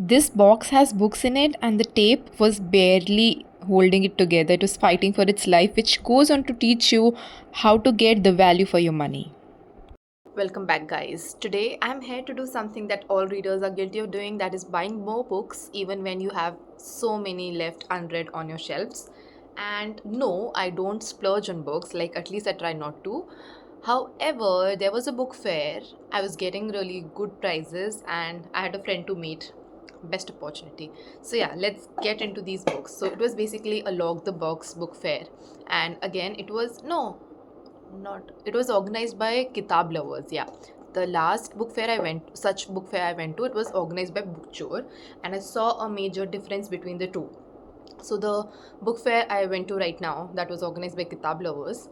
This box has books in it, and the tape was barely holding it together. It was fighting for its life, which goes on to teach you how to get the value for your money. Welcome back, guys. Today I'm here to do something that all readers are guilty of doing, that is buying more books even when you have so many left unread on your shelves. And no, I don't splurge on books, like at least I try not to. However, there was a book fair, I was getting really good prices, and I had a friend to meet. Best opportunity. So, yeah, let's get into these books. So, it was basically a log the box book fair, and again, it was no, not it was organized by Kitab Lovers. Yeah, the last book fair I went such book fair I went to, it was organized by Bookchore, and I saw a major difference between the two. So the book fair I went to right now, that was organized by Kitab Lovers,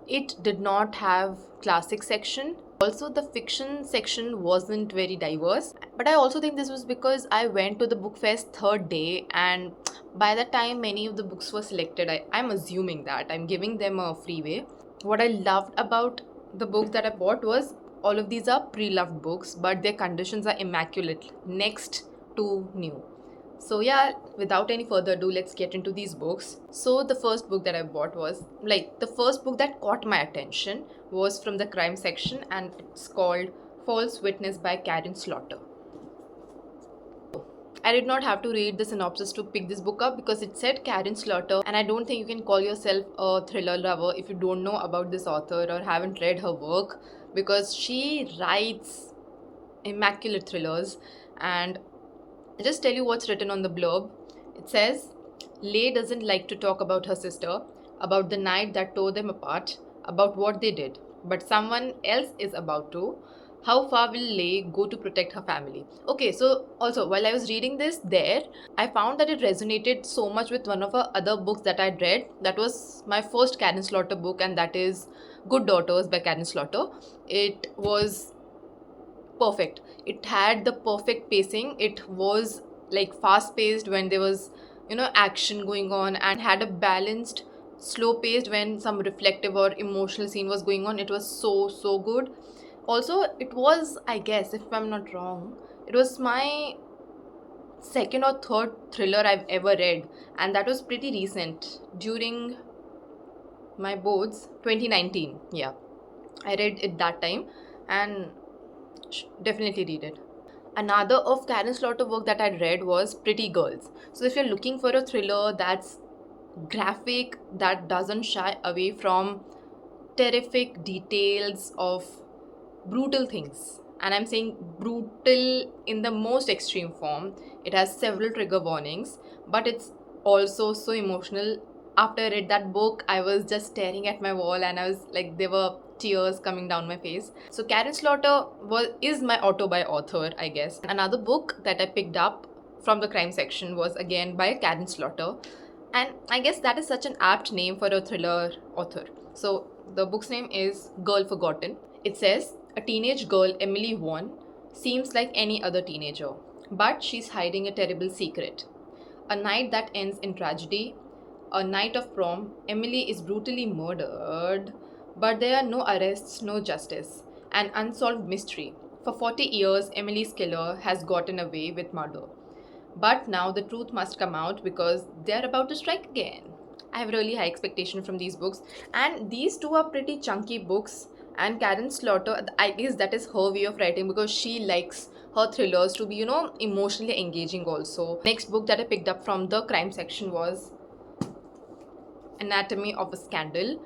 it did not have classic section. Also, the fiction section wasn't very diverse, but I also think this was because I went to the book fair's third day, and by the time many of the books were selected, I'm assuming that I'm giving them a freeway. What I loved about the books that I bought was all of these are pre-loved books, but their conditions are immaculate, next to new. So yeah, without any further ado, let's get into these books. So the first book that I bought was like the first book that caught my attention was from the crime section, and it's called False Witness by Karen Slaughter. I did not have to read the synopsis to pick this book up because it said Karen Slaughter, and I don't think you can call yourself a thriller lover if you don't know about this author or haven't read her work, because she writes immaculate thrillers. And I'll just tell you what's written on the blurb. It says, Leigh doesn't like to talk about her sister, about the night that tore them apart, about what they did, but someone else is about to. How far will Leigh go to protect her family? Okay, so also while I was reading this there, I found that it resonated so much with one of her other books that I'd read. That was my first Karen Slaughter book, and that is Good Daughters by Karen Slaughter. It was perfect. It had the perfect pacing. It was like fast paced when there was, action going on, and had a balanced slow paced when some reflective or emotional scene was going on. It was so good. Also, it was, I guess, if I'm not wrong, it was my second or third thriller I've ever read, and that was pretty recent during my boards 2019. Yeah, I read it that time, and definitely read it. Another of Karen Slaughter work that I read was Pretty Girls. So if you're looking for a thriller that's graphic, that doesn't shy away from terrific details of brutal things, and I'm saying brutal in the most extreme form, it has several trigger warnings, but it's also so emotional. After I read that book, I was just staring at my wall, and I was like, there were tears coming down my face. So Karen Slaughter is my auto by author, I guess. Another book that I picked up from the crime section was again by Karen Slaughter, and I guess that is such an apt name for a thriller author. So the book's name is Girl Forgotten. It says, a teenage girl, Emily Vaughn, seems like any other teenager, but she's hiding a terrible secret. A night that ends in tragedy, a night of prom, Emily is brutally murdered, but there are no arrests, no justice, an unsolved mystery. For 40 years, Emily's killer has gotten away with murder. But now the truth must come out because they're about to strike again. I have really high expectation from these books, and these two are pretty chunky books. And Karen Slaughter, I guess that is her way of writing because she likes her thrillers to be, emotionally engaging also. Next book that I picked up from the crime section was Anatomy of a Scandal,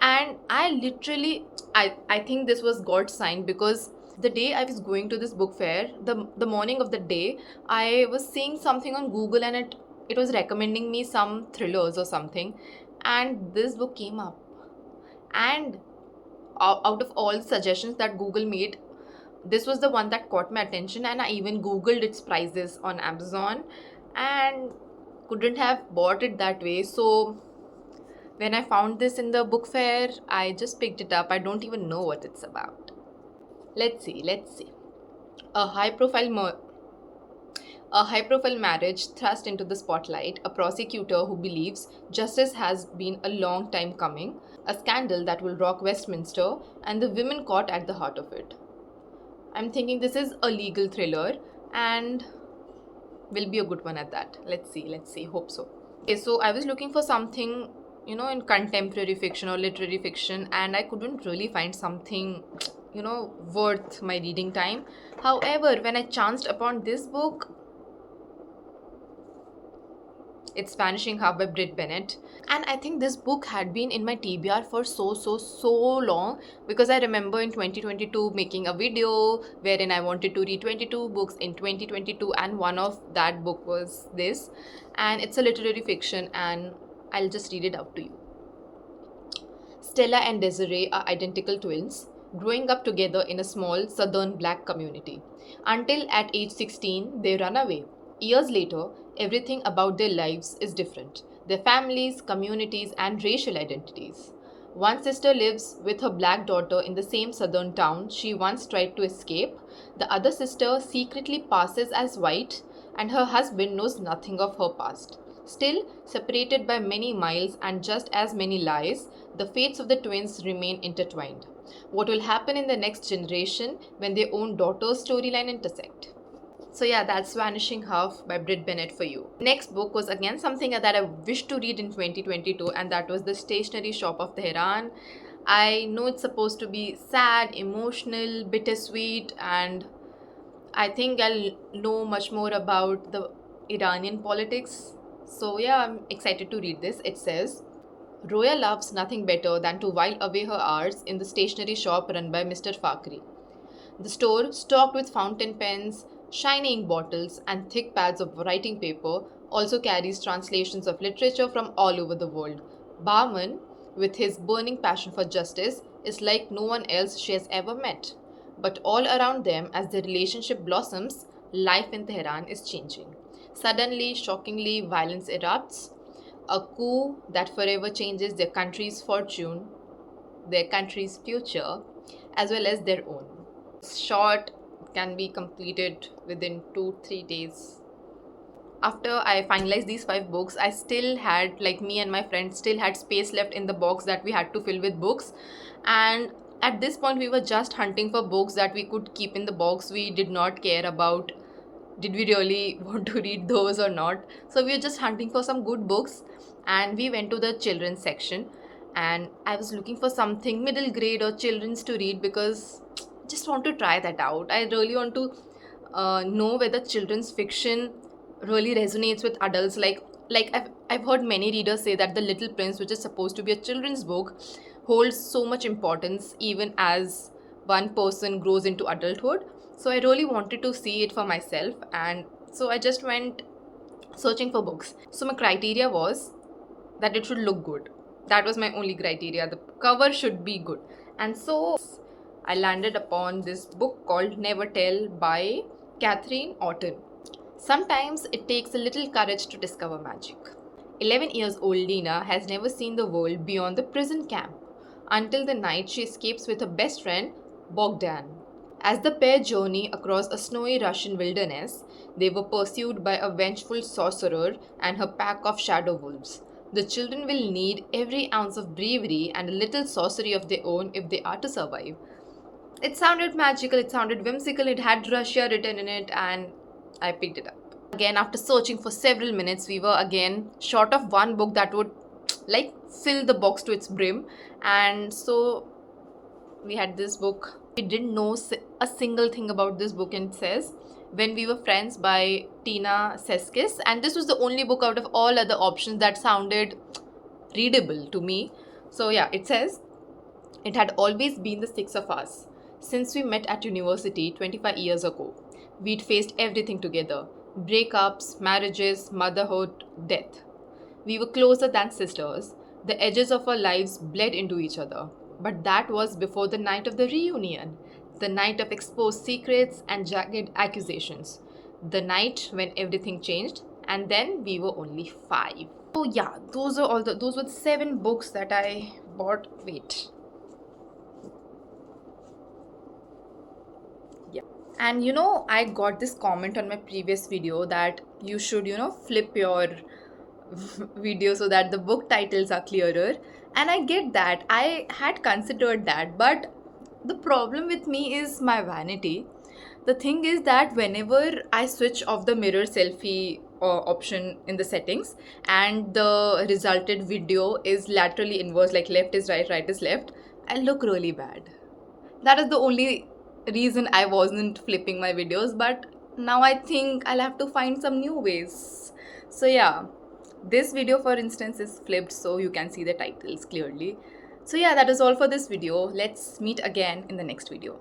and I literally, I think this was God's sign, because the day I was going to this book fair, the morning of the day, I was seeing something on Google, and it was recommending me some thrillers or something, and this book came up, and out of all suggestions that Google made, this was the one that caught my attention, and I even Googled its prices on Amazon, and couldn't have bought it that way. So when I found this in the book fair, I just picked it up. I don't even know what it's about. Let's see. A high profile a high profile marriage thrust into the spotlight, a prosecutor who believes justice has been a long time coming, a scandal that will rock Westminster, and the women caught at the heart of it. I'm thinking this is a legal thriller, and will be a good one at that. Let's see, hope so. Okay, so I was looking for something, in contemporary fiction or literary fiction, and I couldn't really find something, worth my reading time. However, when I chanced upon this book, it's Vanishing Half by Britt Bennett. And I think this book had been in my TBR for so long, because I remember in 2022 making a video wherein I wanted to read 22 books in 2022, and one of that book was this. And it's a literary fiction, and I'll just read it out to you. Stella and Desiree are identical twins, growing up together in a small southern black community. Until at age 16, they run away. Years later, everything about their lives is different: their families, communities, and racial identities. One sister lives with her black daughter in the same southern town she once tried to escape. The other sister secretly passes as white, and her husband knows nothing of her past. Still, separated by many miles and just as many lies, the fates of the twins remain intertwined. What will happen in the next generation when their own daughter's storyline intersect? So yeah, that's Vanishing Half by Britt Bennett for you. Next book was again something that I wished to read in 2022, and that was The Stationery Shop of Tehran. I know it's supposed to be sad, emotional, bittersweet, and I think I'll know much more about the Iranian politics. So yeah, I'm excited to read this. It says, Roya loves nothing better than to while away her hours in the stationery shop run by Mr. Fakhri. The store, stocked with fountain pens, shiny ink bottles, and thick pads of writing paper, also carries translations of literature from all over the world. Barman, with his burning passion for justice, is like no one else she has ever met. But all around them, as their relationship blossoms, life in Tehran is changing. Suddenly, shockingly, violence erupts, a coup that forever changes their country's fortune, their country's future, as well as their own. Short, can be completed within 2-3 days. After I finalized these 5 books, I still had, like, me and my friends still had space left in the box that we had to fill with books. And at this point, we were just hunting for books that we could keep in the box. We did not care about did we really want to read those or not. So we were just hunting for some good books, and we went to the children's section. And I was looking for something middle grade or children's to read, because I just want to try that out. I really want to know whether children's fiction really resonates with adults. I've heard many readers say that The Little Prince, which is supposed to be a children's book, holds so much importance even as one person grows into adulthood. So I really wanted to see it for myself, and so I just went searching for books. So my criteria was that it should look good. That was my only criteria. The cover should be good. And so I landed upon this book called Never Tell by Catherine Orton. Sometimes it takes a little courage to discover magic. 11 years old Lena has never seen the world beyond the prison camp until the night she escapes with her best friend, Bogdan. As the pair journey across a snowy Russian wilderness, they were pursued by a vengeful sorcerer and her pack of shadow wolves. The children will need every ounce of bravery and a little sorcery of their own if they are to survive. It sounded magical, it sounded whimsical, it had Russia written in it, and I picked it up. Again, after searching for several minutes, we were again short of one book that would fill the box to its brim, and so we had this book. We didn't know a single thing about this book, and it says When We Were Friends by Tina Seskis, and this was the only book out of all other options that sounded readable to me. So yeah, it says, it had always been the 6 of us. Since we met at university 25 years ago, we'd faced everything together: breakups, marriages, motherhood, death. We were closer than sisters. The edges of our lives bled into each other. But that was before the night of the reunion, the night of exposed secrets and jagged accusations, the night when everything changed, and then we were only 5. So yeah, those were the 7 books that I bought. Wait. Yeah. And I got this comment on my previous video that you should, flip your video so that the book titles are clearer. And I get that. I had considered that, but the problem with me is my vanity. The thing is that whenever I switch off the mirror selfie option in the settings, and the resulted video is laterally inverse, like left is right, right is left, I look really bad. That is the only reason I wasn't flipping my videos, but now I think I'll have to find some new ways. So yeah, this video for instance is flipped so you can see the titles clearly. So yeah, that is all for this video. Let's meet again in the next video.